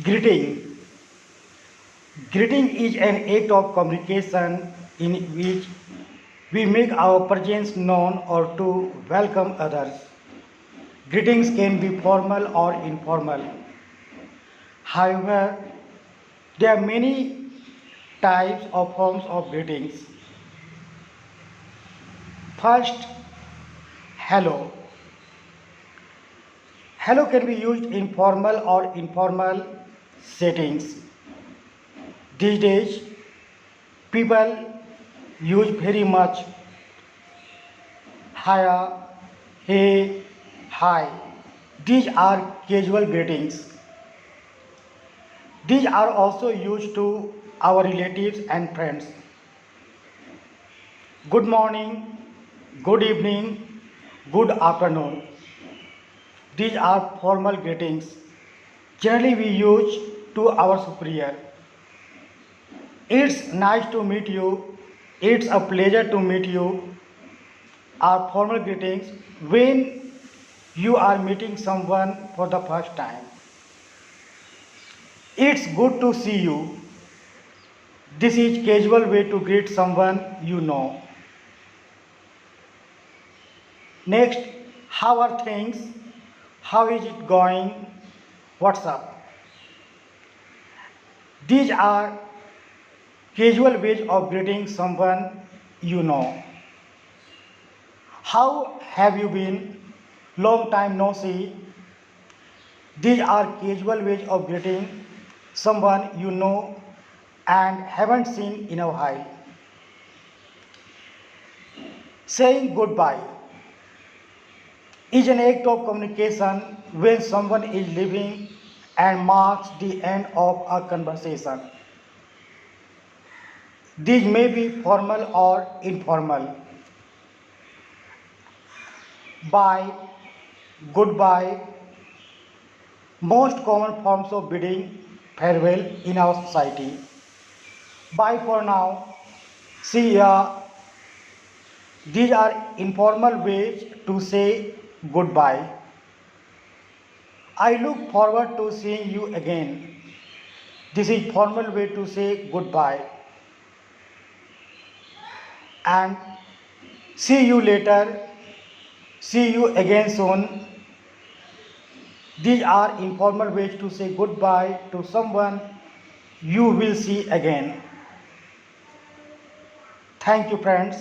Greeting. Greeting is an act of communication in which we make our presence known or to welcome others. Greetings can be formal or informal. However, there are many types of forms of greetings. First, hello. Hello can be used in formal or informal settings. These days, people use very much hiya, hey, hi. These are casual greetings. These are also used to our relatives and friends. Good morning, good evening, good afternoon. These are formal greetings. Generally, we use to our superior. It's nice to meet you. It's a pleasure to meet you. Are formal greetings when you are meeting someone for the first time. It's good to see you. This is casual way to greet someone you know. Next, how are things? How is it going? What's up? These are casual ways of greeting someone you know. How have you been? Long time no see. These are casual ways of greeting someone you know and haven't seen in a while. Saying goodbye is an act of communication when someone is leaving and marks the end of a conversation. These may be formal or informal. Bye, goodbye, most common forms of bidding farewell in our society. Bye for now, see ya. These are informal ways to say goodbye. I look forward to seeing you again. This is formal way to say goodbye. And see you later. See you again soon. These are informal ways to say goodbye to someone you will see again. Thank you, friends.